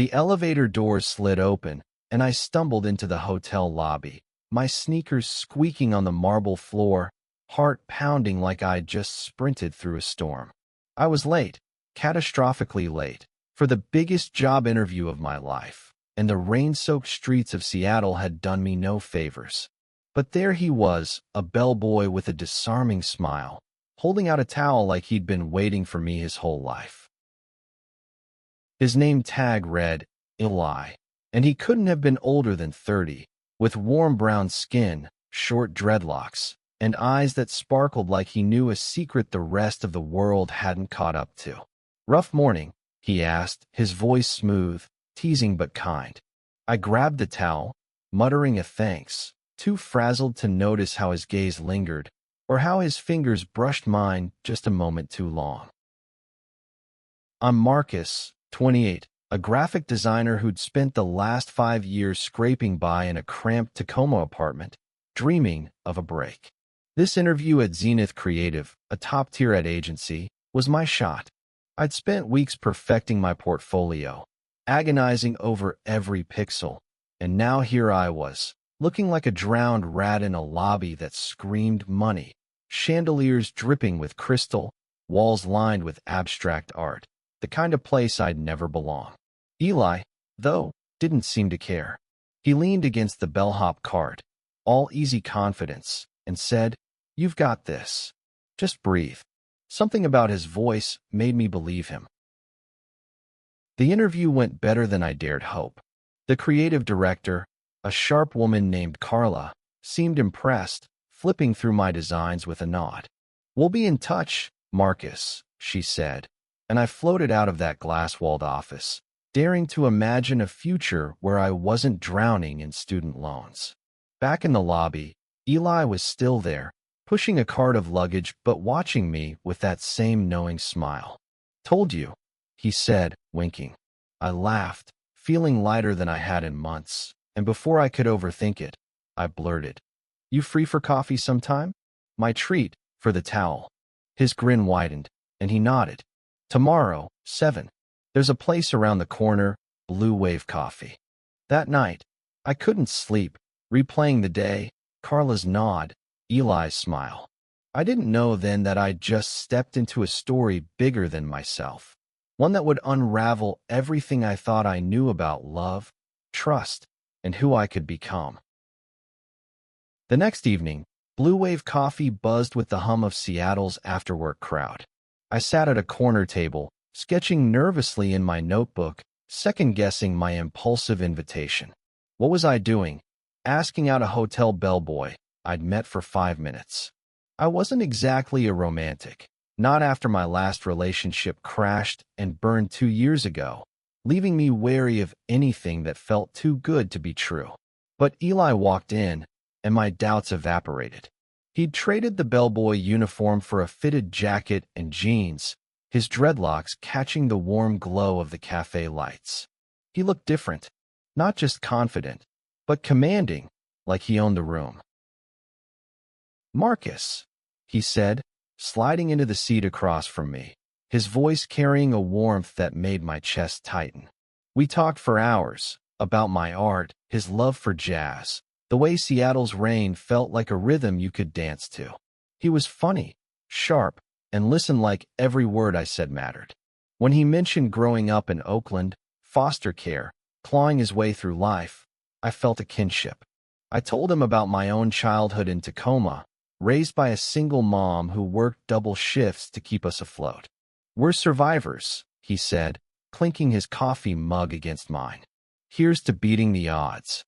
The elevator doors slid open, and I stumbled into the hotel lobby, my sneakers squeaking on the marble floor, heart pounding like I'd just sprinted through a storm. I was late, catastrophically late, for the biggest job interview of my life, and the rain-soaked streets of Seattle had done me no favors. But there he was, a bellboy with a disarming smile, holding out a towel like he'd been waiting for me his whole life. His name tag read Eli, and he couldn't have been older than 30, with warm brown skin, short dreadlocks, and eyes that sparkled like he knew a secret the rest of the world hadn't caught up to. "Rough morning?" he asked, his voice smooth, teasing but kind. I grabbed the towel, muttering a thanks, too frazzled to notice how his gaze lingered, or how his fingers brushed mine just a moment too long. I'm Marcus, 28, a graphic designer who'd spent the last 5 years scraping by in a cramped Tacoma apartment, dreaming of a break. This interview at Zenith Creative, a top-tier ad agency, was my shot. I'd spent weeks perfecting my portfolio, agonizing over every pixel, and now here I was, looking like a drowned rat in a lobby that screamed money, chandeliers dripping with crystal, walls lined with abstract art, the kind of place I'd never belong. Eli, though, didn't seem to care. He leaned against the bellhop cart, all easy confidence, and said, "You've got this. Just breathe." Something about his voice made me believe him. The interview went better than I dared hope. The creative director, a sharp woman named Carla, seemed impressed, flipping through my designs with a nod. "We'll be in touch, Marcus," she said, and I floated out of that glass-walled office, daring to imagine a future where I wasn't drowning in student loans. Back in the lobby, Eli was still there, pushing a cart of luggage but watching me with that same knowing smile. "Told you," he said, winking. I laughed, feeling lighter than I had in months, and before I could overthink it, I blurted, "You free for coffee sometime?" My treat, for the towel. His grin widened, and he nodded. "Tomorrow, 7. There's a place around the corner, Blue Wave Coffee." That night, I couldn't sleep, replaying the day, Carla's nod, Eli's smile. I didn't know then that I'd just stepped into a story bigger than myself, one that would unravel everything I thought I knew about love, trust, and who I could become. The next evening, Blue Wave Coffee buzzed with the hum of Seattle's after-work crowd. I sat at a corner table, sketching nervously in my notebook, second-guessing my impulsive invitation. What was I doing? Asking out a hotel bellboy I'd met for 5 minutes. I wasn't exactly a romantic, not after my last relationship crashed and burned 2 years ago, leaving me wary of anything that felt too good to be true. But Eli walked in, and my doubts evaporated. He'd traded the bellboy uniform for a fitted jacket and jeans, his dreadlocks catching the warm glow of the cafe lights. He looked different, not just confident, but commanding, like he owned the room. "Marcus," he said, sliding into the seat across from me, his voice carrying a warmth that made my chest tighten. We talked for hours, about my art, his love for jazz, the way Seattle's rain felt like a rhythm you could dance to. He was funny, sharp, and listened like every word I said mattered. When he mentioned growing up in Oakland, foster care, clawing his way through life, I felt a kinship. I told him about my own childhood in Tacoma, raised by a single mom who worked double shifts to keep us afloat. "We're survivors," he said, clinking his coffee mug against mine. "Here's to beating the odds."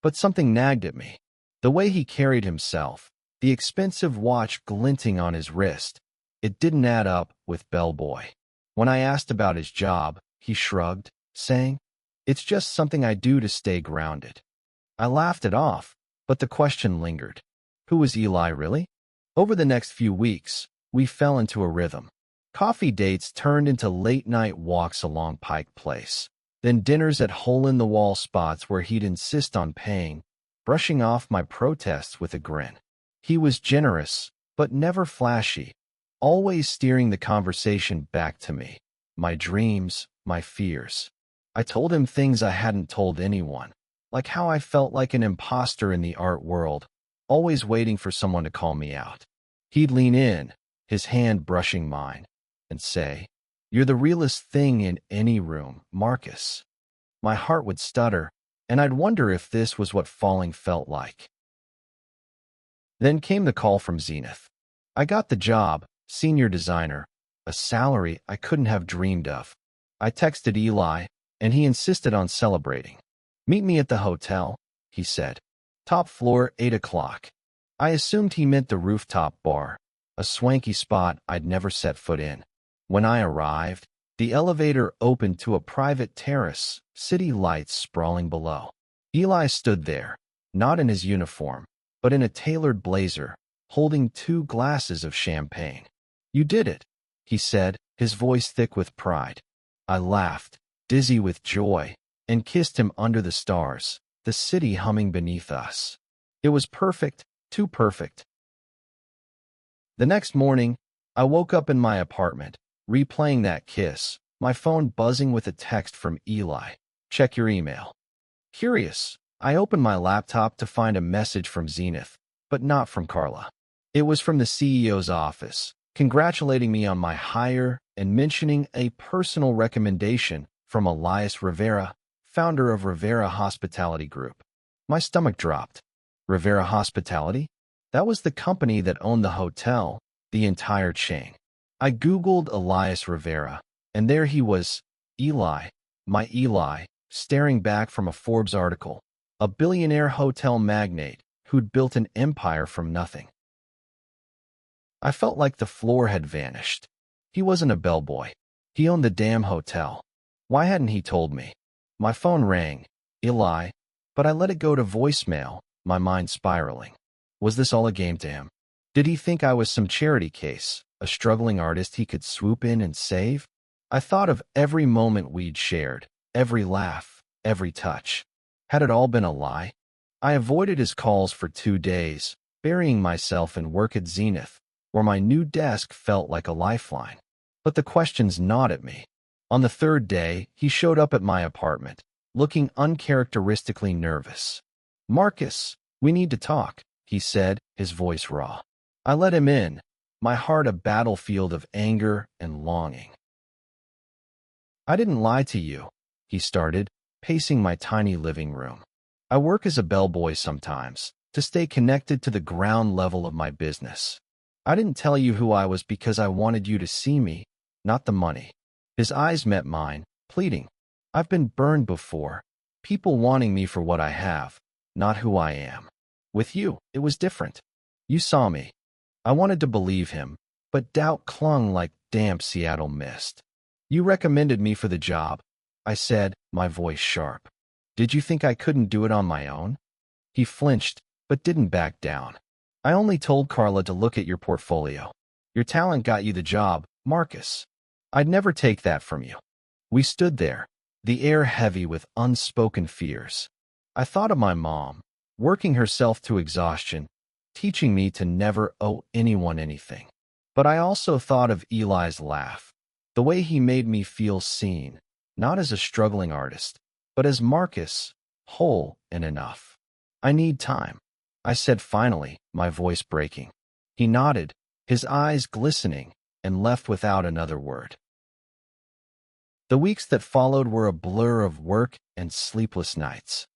But something nagged at me. The way he carried himself, the expensive watch glinting on his wrist, it didn't add up with Bellboy. When I asked about his job, he shrugged, saying, "It's just something I do to stay grounded." I laughed it off, but the question lingered. Who was Eli really? Over the next few weeks, we fell into a rhythm. Coffee dates turned into late-night walks along Pike Place, then dinners at hole-in-the-wall spots where he'd insist on paying, brushing off my protests with a grin. He was generous, but never flashy, always steering the conversation back to me, my dreams, my fears. I told him things I hadn't told anyone, like how I felt like an imposter in the art world, always waiting for someone to call me out. He'd lean in, his hand brushing mine, and say, "You're the realest thing in any room, Marcus." My heart would stutter, and I'd wonder if this was what falling felt like. Then came the call from Zenith. I got the job, senior designer, a salary I couldn't have dreamed of. I texted Eli, and he insisted on celebrating. "Meet me at the hotel," he said. "Top floor, 8 o'clock. I assumed he meant the rooftop bar, a swanky spot I'd never set foot in. When I arrived, the elevator opened to a private terrace, city lights sprawling below. Eli stood there, not in his uniform, but in a tailored blazer, holding 2 glasses of champagne. "You did it," he said, his voice thick with pride. I laughed, dizzy with joy, and kissed him under the stars, the city humming beneath us. It was perfect, too perfect. The next morning, I woke up in my apartment, replaying that kiss, my phone buzzing with a text from Eli. "Check your email." Curious, I opened my laptop to find a message from Zenith, but not from Carla. It was from the CEO's office, congratulating me on my hire and mentioning a personal recommendation from Elias Rivera, founder of Rivera Hospitality Group. My stomach dropped. Rivera Hospitality? That was the company that owned the hotel, the entire chain. I Googled Elias Rivera, and there he was, Eli, my Eli, staring back from a Forbes article, a billionaire hotel magnate who'd built an empire from nothing. I felt like the floor had vanished. He wasn't a bellboy. He owned the damn hotel. Why hadn't he told me? My phone rang, Eli, but I let it go to voicemail, my mind spiraling. Was this all a game to him? Did he think I was some charity case, a struggling artist he could swoop in and save? I thought of every moment we'd shared, every laugh, every touch. Had it all been a lie? I avoided his calls for 2 days, burying myself in work at Zenith, where my new desk felt like a lifeline. But the questions gnawed at me. On the 3rd day, he showed up at my apartment, looking uncharacteristically nervous. "Marcus, we need to talk," he said, his voice raw. I let him in, my heart a battlefield of anger and longing. "I didn't lie to you," he started, pacing my tiny living room. "I work as a bellboy sometimes, to stay connected to the ground level of my business. I didn't tell you who I was because I wanted you to see me, not the money." His eyes met mine, pleading. "I've been burned before, people wanting me for what I have, not who I am. With you, it was different. You saw me." I wanted to believe him, but doubt clung like damp Seattle mist. "You recommended me for the job," I said, my voice sharp. "Did you think I couldn't do it on my own?" He flinched, but didn't back down. "I only told Carla to look at your portfolio. Your talent got you the job, Marcus. I'd never take that from you." We stood there, the air heavy with unspoken fears. I thought of my mom, working herself to exhaustion, teaching me to never owe anyone anything. But I also thought of Eli's laugh, the way he made me feel seen, not as a struggling artist, but as Marcus, whole and enough. "I need time," I said finally, my voice breaking. He nodded, his eyes glistening, and left without another word. The weeks that followed were a blur of work and sleepless nights.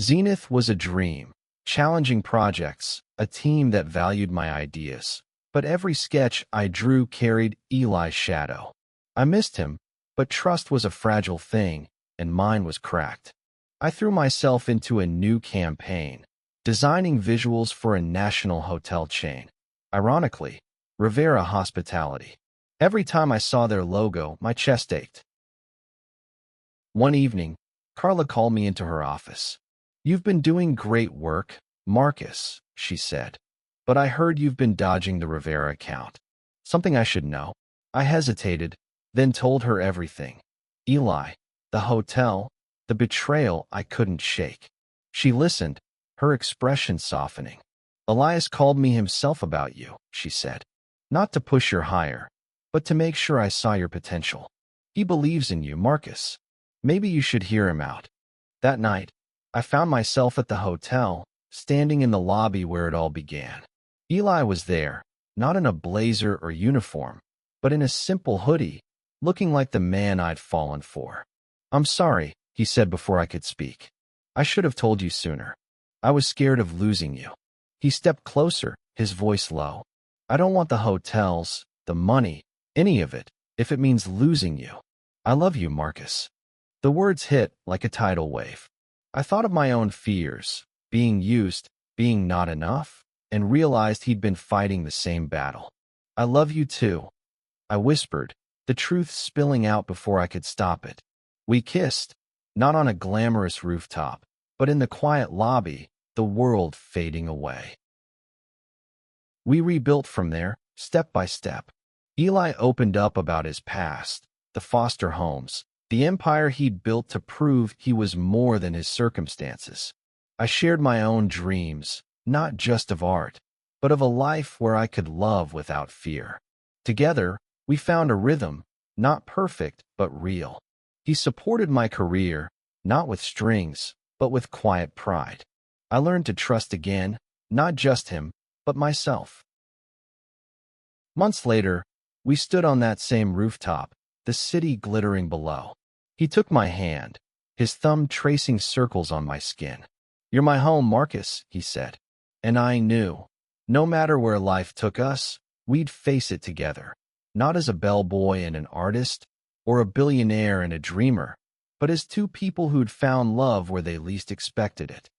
Zenith was a dream, challenging projects, a team that valued my ideas. But every sketch I drew carried Eli's shadow. I missed him, but trust was a fragile thing, and mine was cracked. I threw myself into a new campaign, designing visuals for a national hotel chain. Ironically, Rivera Hospitality. Every time I saw their logo, my chest ached. One evening, Carla called me into her office. "You've been doing great work, Marcus," she said. "But I heard you've been dodging the Rivera account. Something I should know." I hesitated, then told her everything. Eli, the hotel, the betrayal I couldn't shake. She listened, her expression softening. "Elias called me himself about you," she said. "Not to push your hire, but to make sure I saw your potential. He believes in you, Marcus. Maybe you should hear him out. That night, I found myself at the hotel, standing in the lobby where it all began. Eli was there, not in a blazer or uniform, but in a simple hoodie, looking like the man I'd fallen for. "I'm sorry," he said before I could speak. "I should have told you sooner. I was scared of losing you." He stepped closer, his voice low. "I don't want the hotels, the money, any of it, if it means losing you. I love you, Marcus." The words hit like a tidal wave. I thought of my own fears, being used, being not enough, and realized he'd been fighting the same battle. "I love you too," I whispered, the truth spilling out before I could stop it. We kissed, not on a glamorous rooftop, but in the quiet lobby, the world fading away. We rebuilt from there, step by step. Eli opened up about his past, the foster homes, the empire he'd built to prove he was more than his circumstances. I shared my own dreams, not just of art, but of a life where I could love without fear. Together, we found a rhythm, not perfect, but real. He supported my career, not with strings, but with quiet pride. I learned to trust again, not just him, but myself. Months later, we stood on that same rooftop, the city glittering below. He took my hand, his thumb tracing circles on my skin. "You're my home, Marcus," he said. And I knew, no matter where life took us, we'd face it together, not as a bellboy and an artist, or a billionaire and a dreamer, but as two people who'd found love where they least expected it.